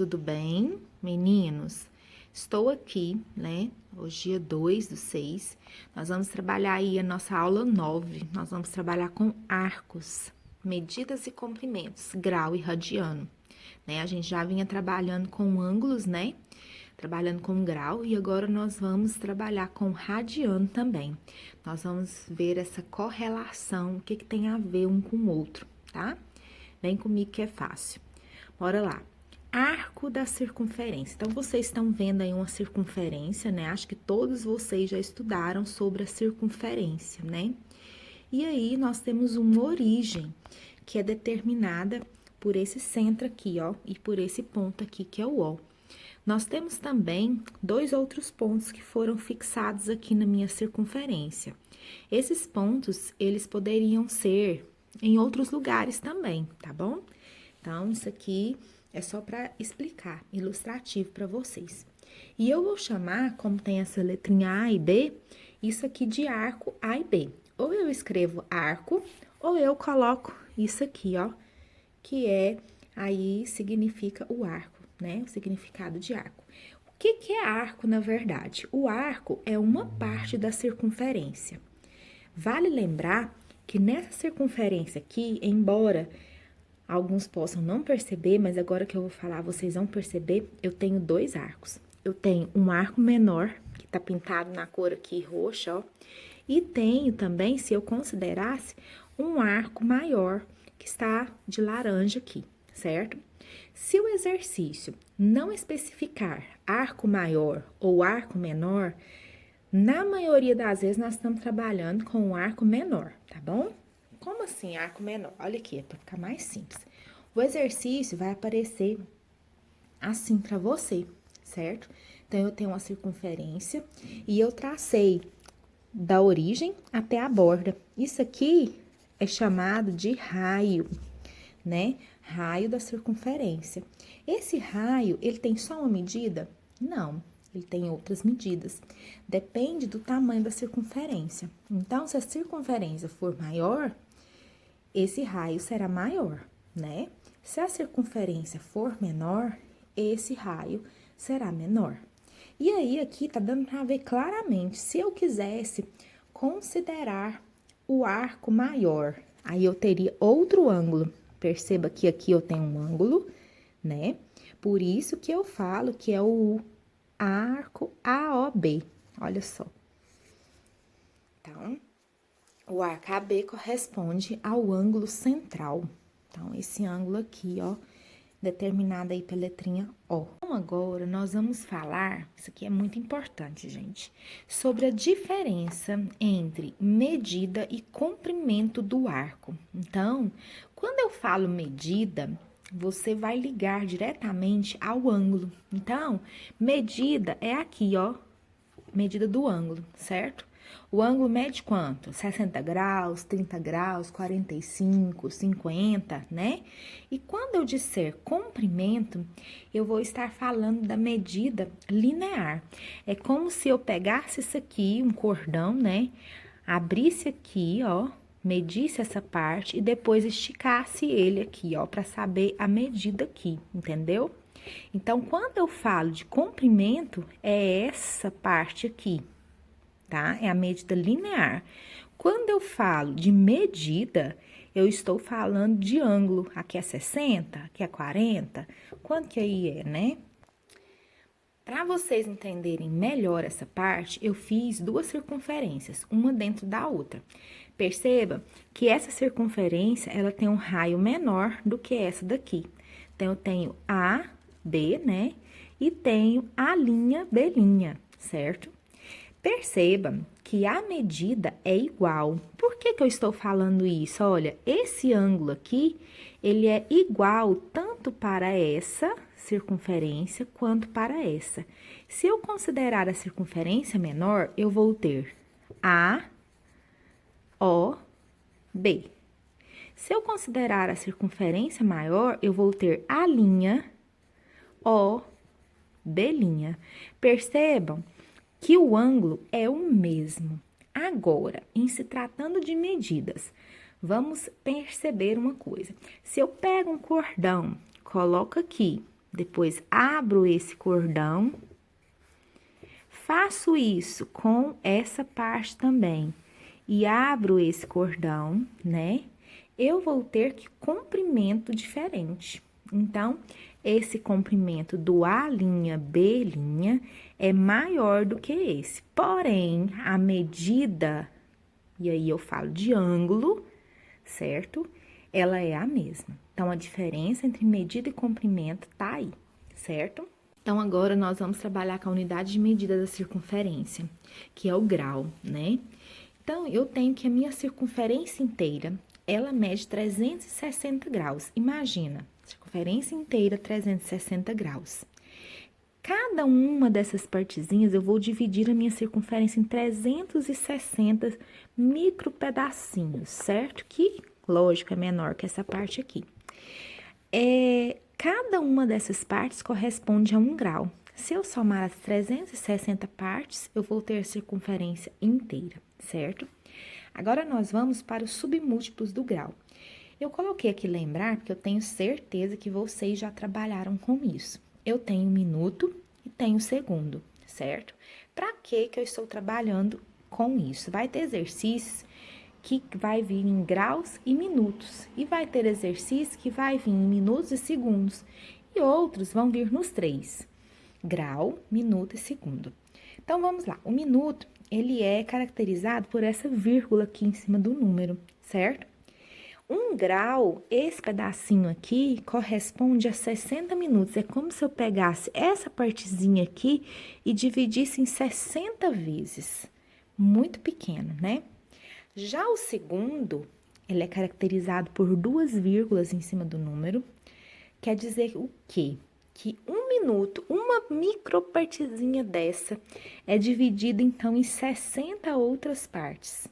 tudo bem, meninos? Estou aqui, né? Hoje, dia 2/6, nós vamos trabalhar aí a nossa aula 9. Nós vamos trabalhar com arcos, medidas e comprimentos, grau e radiano, né? A gente já vinha trabalhando com ângulos, né? Trabalhando com grau e agora nós vamos trabalhar com radiano também. Nós vamos ver essa correlação, o que que tem a ver um com o outro, tá? Vem comigo que é fácil. Bora lá. Arco da circunferência. Então, vocês estão vendo aí uma circunferência, né? Acho que todos vocês já estudaram sobre a circunferência, né? E aí, nós temos uma origem, que é determinada por esse centro aqui, ó, e por esse ponto aqui, que é o O. Nós temos também dois outros pontos que foram fixados aqui na minha circunferência. Esses pontos, eles poderiam ser em outros lugares também, tá bom? Então, isso aqui é só para explicar, ilustrativo para vocês. E eu vou chamar, como tem essa letrinha A e B, isso aqui de arco A e B. Ou eu escrevo arco, ou eu coloco isso aqui, ó, que é, aí significa o arco, né? O significado de arco. O que que é arco, na verdade? O arco é uma parte da circunferência. Vale lembrar que nessa circunferência aqui, embora alguns possam não perceber, mas agora que eu vou falar, vocês vão perceber, eu tenho dois arcos. Eu tenho um arco menor, que tá pintado na cor aqui roxa, ó. E tenho também, se eu considerasse, um arco maior, que está de laranja aqui, certo? Se o exercício não especificar arco maior ou arco menor, na maioria das vezes nós estamos trabalhando com um arco menor, tá bom? Como assim arco menor? Olha aqui, é para ficar mais simples. O exercício vai aparecer assim para você, certo? Então, eu tenho uma circunferência e eu tracei da origem até a borda. Isso aqui é chamado de raio, né? Raio da circunferência. Esse raio, ele tem só uma medida? Não, ele tem outras medidas. Depende do tamanho da circunferência. Então, se a circunferência for maior, esse raio será maior, né? Se a circunferência for menor, esse raio será menor. E aí, aqui tá dando para ver claramente, se eu quisesse considerar o arco maior, aí eu teria outro ângulo. Perceba que aqui eu tenho um ângulo, né? Por isso que eu falo que é o arco AOB, olha só. Então, o arco AB corresponde ao ângulo central. Então, esse ângulo aqui, ó, determinado aí pela letrinha O. Então, agora, nós vamos falar, isso aqui é muito importante, gente, sobre a diferença entre medida e comprimento do arco. Então, quando eu falo medida, você vai ligar diretamente ao ângulo. Então, medida é aqui, ó, medida do ângulo, certo? O ângulo mede quanto? 60 graus, 30 graus, 45, 50, né? E quando eu disser comprimento, eu vou estar falando da medida linear. É como se eu pegasse isso aqui, um cordão, né? Abrisse aqui, ó, medisse essa parte e depois esticasse ele aqui, ó, para saber a medida aqui, entendeu? Então, quando eu falo de comprimento, é essa parte aqui, tá? É a medida linear. Quando eu falo de medida, eu estou falando de ângulo. Aqui é 60, aqui é 40. Quanto que aí é, né? Para vocês entenderem melhor essa parte, eu fiz duas circunferências, uma dentro da outra. Perceba que essa circunferência, ela tem um raio menor do que essa daqui. Então, eu tenho A, B, né? E tenho a linha B', certo? Perceba que a medida é igual. Por que que eu estou falando isso? Olha, esse ângulo aqui, ele é igual tanto para essa circunferência quanto para essa. Se eu considerar a circunferência menor, eu vou ter A, O, B. Se eu considerar a circunferência maior, eu vou ter a linha O, B'. Percebam que o ângulo é o mesmo. Agora, em se tratando de medidas, vamos perceber uma coisa. Se eu pego um cordão, coloco aqui, depois abro esse cordão, faço isso com essa parte também e abro esse cordão, né? Eu vou ter que comprimento diferente. Então, esse comprimento do A', B' é maior do que esse. Porém, a medida, e aí eu falo de ângulo, certo? Ela é a mesma. Então, a diferença entre medida e comprimento tá aí, certo? Então, agora nós vamos trabalhar com a unidade de medida da circunferência, que é o grau, né? Então, eu tenho que a minha circunferência inteira, ela mede 360 graus. Imagina, circunferência inteira, 360 graus. Cada uma dessas partezinhas, eu vou dividir a minha circunferência em 360 micro pedacinhos, certo? Que, lógico, é menor que essa parte aqui. Cada uma dessas partes corresponde a 1 grau. Se eu somar as 360 partes, eu vou ter a circunferência inteira, certo? Agora, nós vamos para os submúltiplos do grau. Eu coloquei aqui lembrar, porque eu tenho certeza que vocês já trabalharam com isso. Eu tenho minuto e tenho segundo, certo? Para que eu estou trabalhando com isso? Vai ter exercícios que vai vir em graus e minutos, e vai ter exercício que vai vir em minutos e segundos, e outros vão vir nos 3, grau, minuto e segundo. Então, vamos lá. O minuto, ele é caracterizado por essa vírgula aqui em cima do número, certo? 1 grau, esse pedacinho aqui, corresponde a 60 minutos. É como se eu pegasse essa partezinha aqui e dividisse em 60 vezes. Muito pequeno, né? Já o segundo, ele é caracterizado por 2 vírgulas em cima do número. Quer dizer o quê? Que 1 minuto, uma micropartezinha dessa, é dividida, então, em 60 outras partes.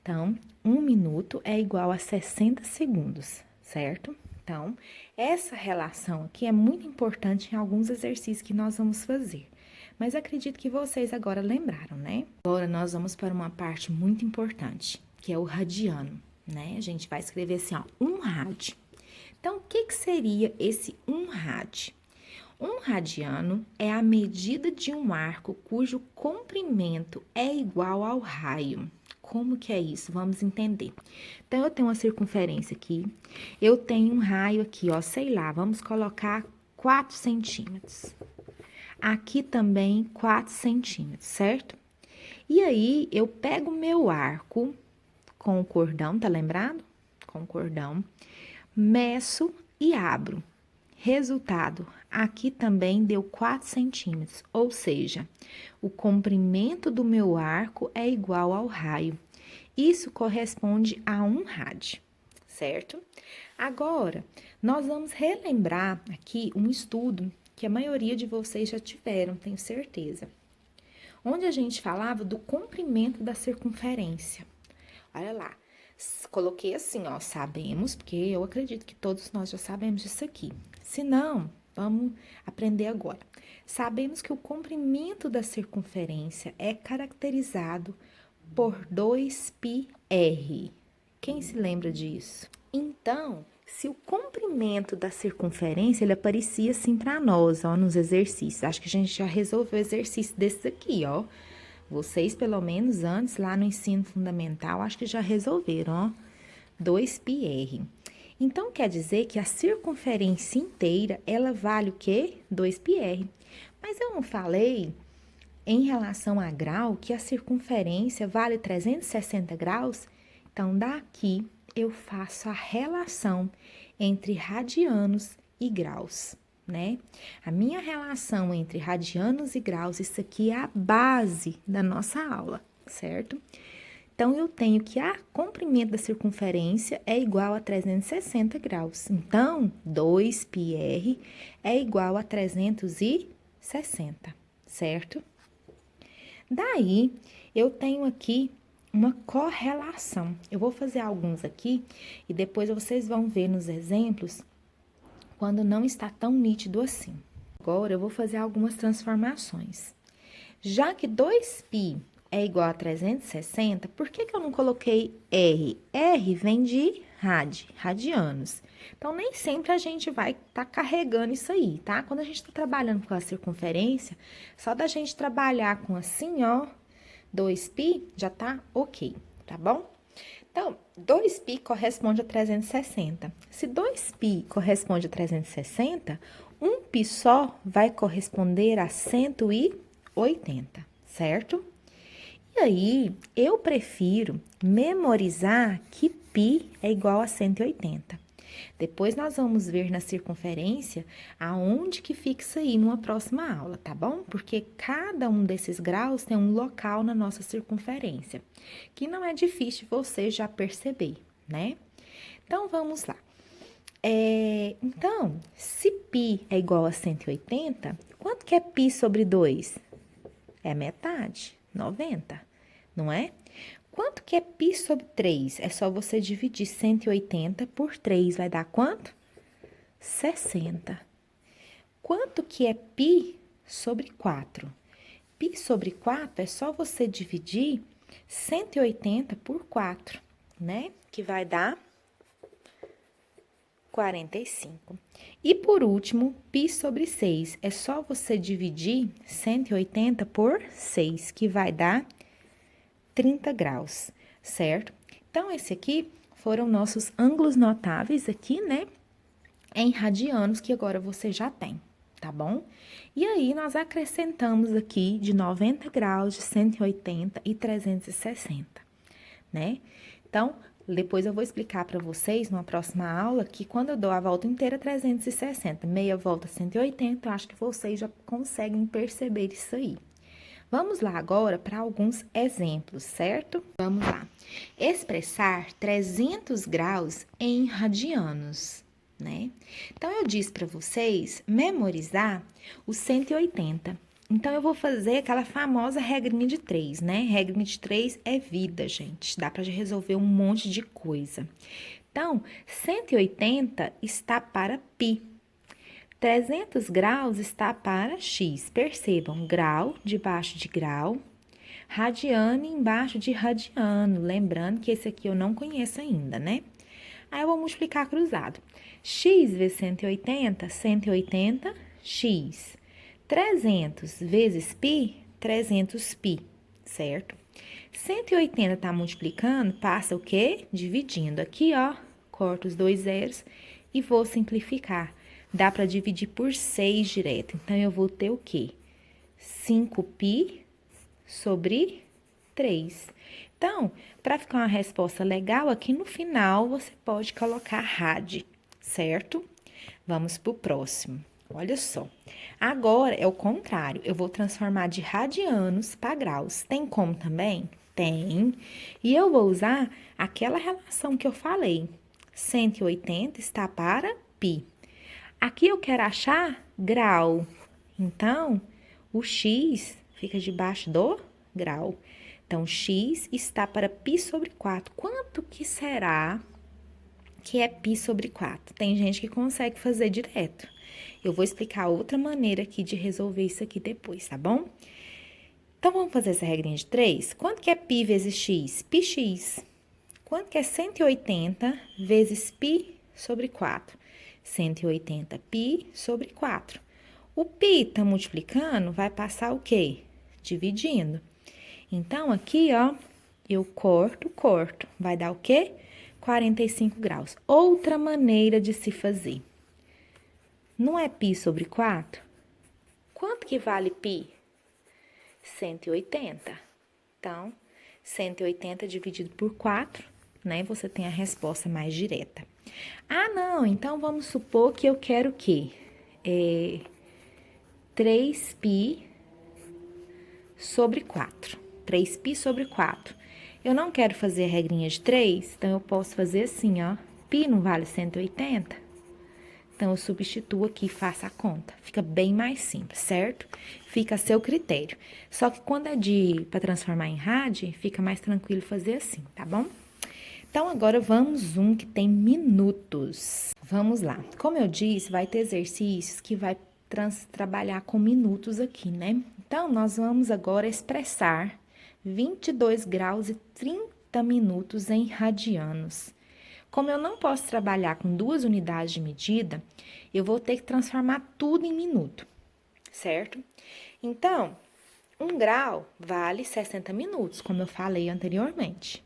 Então, 1 minuto é igual a 60 segundos, certo? Então, essa relação aqui é muito importante em alguns exercícios que nós vamos fazer. Mas acredito que vocês agora lembraram, né? Agora, nós vamos para uma parte muito importante, que é o radiano, né? A gente vai escrever assim, ó, 1 rad. Então, o que seria esse 1 rad? 1 radiano é a medida de um arco cujo comprimento é igual ao raio. Como que é isso? Vamos entender. Então, eu tenho uma circunferência aqui, eu tenho um raio aqui, ó, sei lá, vamos colocar 4 centímetros. Aqui também 4 centímetros, certo? E aí, eu pego o meu arco com o cordão, tá lembrado? Com o cordão, meço e abro. Resultado, aqui também deu 4 centímetros, ou seja, o comprimento do meu arco é igual ao raio. Isso corresponde a 1 rad, certo? Agora, nós vamos relembrar aqui um estudo que a maioria de vocês já tiveram, tenho certeza. Onde a gente falava do comprimento da circunferência. Olha lá, coloquei assim, ó, sabemos, porque eu acredito que todos nós já sabemos disso aqui. Se não, vamos aprender agora. Sabemos que o comprimento da circunferência é caracterizado por 2πr. Quem se lembra disso? Então, se o comprimento da circunferência, ele aparecia assim para nós, ó, nos exercícios. Acho que a gente já resolveu exercício desses aqui, ó. Vocês, pelo menos antes, lá no ensino fundamental, acho que já resolveram, ó. 2πr. Então, quer dizer que a circunferência inteira, ela vale o quê? 2πr. Mas eu não falei, em relação a grau, que a circunferência vale 360 graus? Então, daqui eu faço a relação entre radianos e graus, né? A minha relação entre radianos e graus, isso aqui é a base da nossa aula, certo? Então, eu tenho que o comprimento da circunferência é igual a 360 graus. Então, 2πr é igual a 360, certo? Daí, eu tenho aqui uma correlação. Eu vou fazer alguns aqui e depois vocês vão ver nos exemplos quando não está tão nítido assim. Agora, eu vou fazer algumas transformações. Já que 2π é igual a 360, por que que eu não coloquei R? R vem de radianos. Então, nem sempre a gente vai estar carregando isso aí, tá? Quando a gente está trabalhando com a circunferência, só da gente trabalhar com assim, ó, 2π, já tá ok, tá bom? Então, 2π corresponde a 360. Se 2π corresponde a 360, 1π só vai corresponder a 180, certo? E aí, eu prefiro memorizar que π é igual a 180. Depois nós vamos ver na circunferência aonde que fica isso aí numa próxima aula, tá bom? Porque cada um desses graus tem um local na nossa circunferência, que não é difícil você já perceber, né? Então, vamos lá. Então, se π é igual a 180, quanto que é π sobre 2? É metade, 90, não é? Quanto que é π sobre 3? É só você dividir 180 por 3, vai dar quanto? 60. Quanto que é π sobre 4? Π sobre 4 é só você dividir 180 por 4, né? Que vai dar 45. E por último, π sobre 6 é só você dividir 180 por 6, que vai dar 30 graus, certo? Então, esse aqui foram nossos ângulos notáveis aqui, né? Em radianos, que agora você já tem, tá bom? E aí, nós acrescentamos aqui de 90 graus, de 180 e 360, né? Então, depois eu vou explicar para vocês, numa próxima aula, que quando eu dou a volta inteira, 360, meia volta, 180, eu acho que vocês já conseguem perceber isso aí. Vamos lá agora para alguns exemplos, certo? Vamos lá. Expressar 300 graus em radianos, né? Então, eu disse para vocês memorizar os 180. Então, eu vou fazer aquela famosa regrinha de 3, né? Regrinha de 3 é vida, gente. Dá para resolver um monte de coisa. Então, 180 está para π. 300 graus está para x. Percebam, grau debaixo de grau, radiano embaixo de radiano. Lembrando que esse aqui eu não conheço ainda, né? Aí, eu vou multiplicar cruzado. X vezes 180, 180, x. 300 vezes π, 300π, certo? 180 tá multiplicando, passa o quê? Dividindo. Aqui, ó, corto os dois zeros e vou simplificar. Dá para dividir por 6 direto. Então, eu vou ter o quê? 5π sobre 3. Então, para ficar uma resposta legal, aqui no final você pode colocar rad, certo? Vamos para o próximo. Olha só. Agora é o contrário. Eu vou transformar de radianos para graus. Tem como também? Tem. E eu vou usar aquela relação que eu falei. 180 está para π. Aqui eu quero achar grau. Então, o x fica debaixo do grau. Então, x está para π sobre 4. Quanto que será que é π sobre 4? Tem gente que consegue fazer direto. Eu vou explicar outra maneira aqui de resolver isso aqui depois, tá bom? Então, vamos fazer essa regrinha de 3? Quanto que é π vezes x? πx. Quanto que é 180 vezes π sobre 4? 180π sobre 4. O π tá multiplicando, vai passar o quê? Dividindo. Então, aqui, ó, eu corto. Vai dar o quê? 45 graus. Outra maneira de se fazer. Não é π sobre 4? Quanto que vale π? 180. Então, 180 dividido por 4, né? Você tem a resposta mais direta. Ah, não, então vamos supor que eu quero o quê? 3π sobre 4. 3π sobre 4. Eu não quero fazer a regrinha de 3, então eu posso fazer assim, ó. π não vale 180? Então, eu substituo aqui e faço a conta. Fica bem mais simples, certo? Fica a seu critério. Só que quando é para transformar em rad, fica mais tranquilo fazer assim, tá bom? Então, agora vamos um que tem minutos. Vamos lá. Como eu disse, vai ter exercícios que vai trabalhar com minutos aqui, né? Então, nós vamos agora expressar 22 graus e 30 minutos em radianos. Como eu não posso trabalhar com 2 unidades de medida, eu vou ter que transformar tudo em minuto, certo? Então, 1 grau vale 60 minutos, como eu falei anteriormente.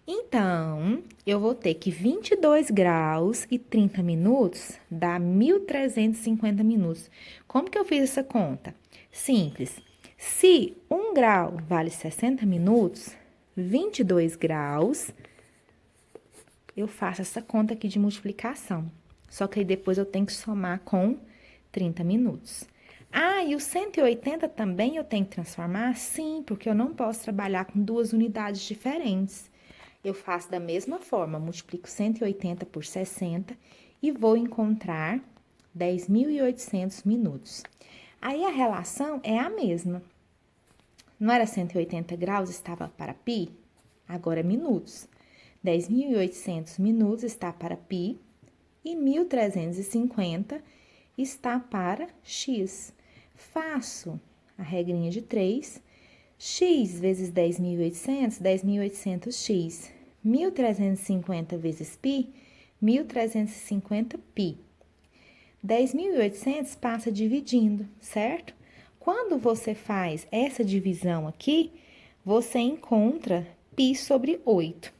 Então, eu vou ter que 22 graus e 30 minutos dá 1.350 minutos. Como que eu fiz essa conta? Simples. Se 1 grau vale 60 minutos, 22 graus, eu faço essa conta aqui de multiplicação. Só que aí depois eu tenho que somar com 30 minutos. Ah, e o 180 também eu tenho que transformar? Sim, porque eu não posso trabalhar com 2 unidades diferentes. Eu faço da mesma forma, multiplico 180 por 60 e vou encontrar 10.800 minutos. Aí, a relação é a mesma. Não era 180 graus, estava para π? Agora é minutos. 10.800 minutos está para π e 1.350 está para x. Faço a regrinha de 3. X vezes 10.800, 10.800x. 1.350 vezes π, 1.350 π. 10.800 passa dividindo, certo? Quando você faz essa divisão aqui, você encontra π sobre 8.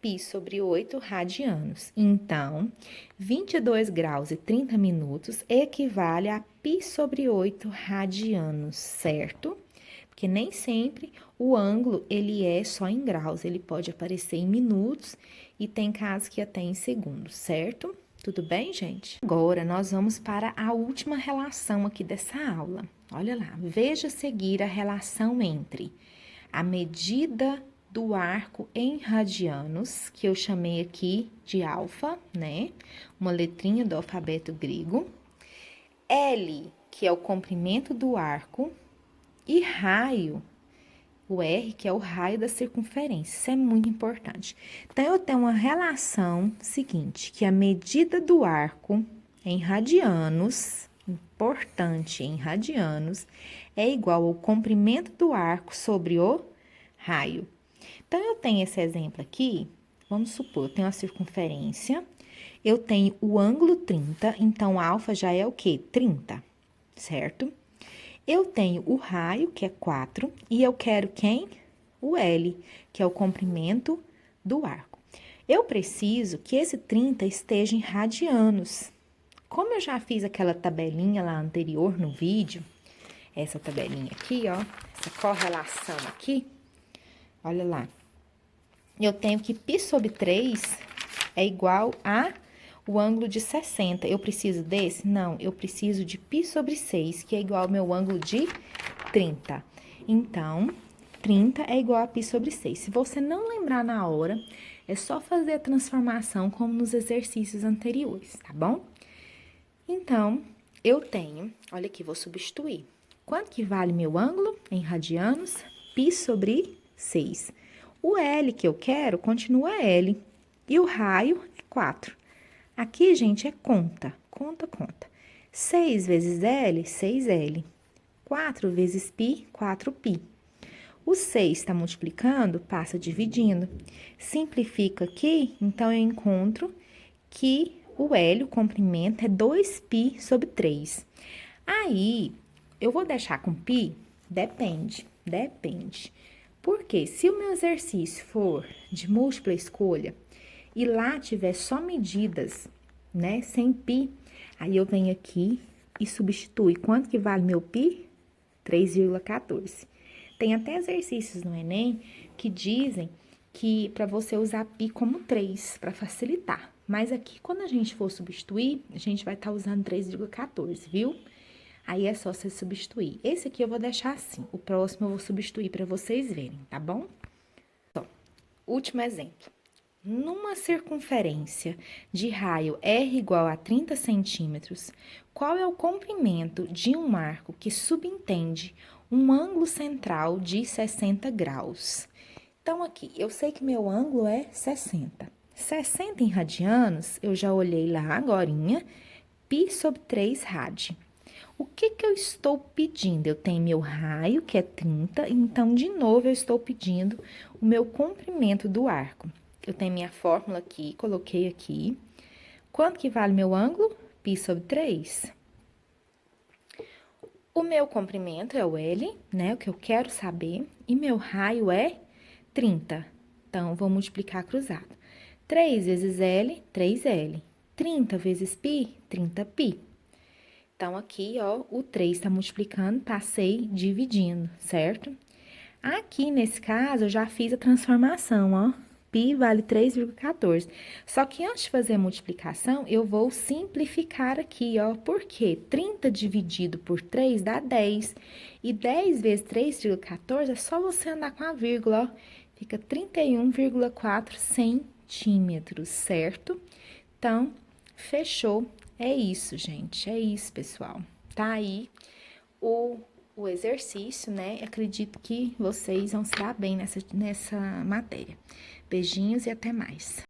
Π sobre 8 radianos. Então, 22 graus e 30 minutos equivale a π sobre 8 radianos, certo? Porque nem sempre o ângulo, ele é só em graus, ele pode aparecer em minutos e tem casos que até em segundos, certo? Tudo bem, gente? Agora, nós vamos para a última relação aqui dessa aula. Olha lá, veja a seguir a relação entre a medida do arco em radianos, que eu chamei aqui de alfa, né? Uma letrinha do alfabeto grego. L, que é o comprimento do arco, e raio, o R, que é o raio da circunferência. Isso é muito importante. Então, eu tenho uma relação seguinte, que a medida do arco em radianos, importante em radianos, é igual ao comprimento do arco sobre o raio. Então, eu tenho esse exemplo aqui, vamos supor, eu tenho a circunferência, eu tenho o ângulo 30, então, alfa já é o quê? 30, certo? Eu tenho o raio, que é 4, e eu quero quem? O L, que é o comprimento do arco. Eu preciso que esse 30 esteja em radianos. Como eu já fiz aquela tabelinha lá anterior no vídeo, essa tabelinha aqui, ó, essa correlação aqui, olha lá. Eu tenho que π sobre 3 é igual a o ângulo de 60. Eu preciso desse? Não, eu preciso de π sobre 6, que é igual ao meu ângulo de 30. Então, 30 é igual a π sobre 6. Se você não lembrar na hora, é só fazer a transformação como nos exercícios anteriores, tá bom? Então, eu tenho, olha aqui, vou substituir. Quanto que vale meu ângulo em radianos? π sobre 6. O L que eu quero continua L. E o raio é 4. Aqui, gente, é conta. Conta. 6 vezes L, 6L. 4 vezes π, 4π. O 6 está multiplicando, passa dividindo. Simplifica aqui, então, eu encontro que o L, o comprimento, é 2π sobre 3. Aí, eu vou deixar com π? Depende. Porque se o meu exercício for de múltipla escolha e lá tiver só medidas, né, sem π, aí eu venho aqui e substitui. Quanto que vale meu π? 3,14. Tem até exercícios no Enem que dizem que para você usar π como 3, para facilitar. Mas aqui, quando a gente for substituir, a gente vai estar usando 3,14, viu? Aí é só você substituir. Esse aqui eu vou deixar assim. O próximo eu vou substituir para vocês verem, tá bom? Então, último exemplo. Numa circunferência de raio R igual a 30 centímetros, qual é o comprimento de um arco que subentende um ângulo central de 60 graus? Então, aqui, eu sei que meu ângulo é 60. 60 em radianos, eu já olhei lá agorinha, π sobre 3 rad. O que que eu estou pedindo? Eu tenho meu raio, que é 30, então, de novo, eu estou pedindo o meu comprimento do arco. Eu tenho minha fórmula aqui, coloquei aqui. Quanto que vale meu ângulo? Π sobre 3. O meu comprimento é o L, né? O que eu quero saber. E meu raio é 30. Então, vou multiplicar cruzado. 3 vezes L, 3L. 30 vezes π, 30π. Então, aqui, ó, o 3 está multiplicando, passei dividindo, certo? Aqui, nesse caso, eu já fiz a transformação, ó. Π vale 3,14. Só que antes de fazer a multiplicação, eu vou simplificar aqui, ó. Por quê? 30 dividido por 3 dá 10. E 10 vezes 3,14 é só você andar com a vírgula, ó. Fica 31,4 centímetros, certo? Então, fechou. É isso, gente. É isso, pessoal. Tá aí o exercício, né? Acredito que vocês vão se dar bem nessa matéria. Beijinhos e até mais.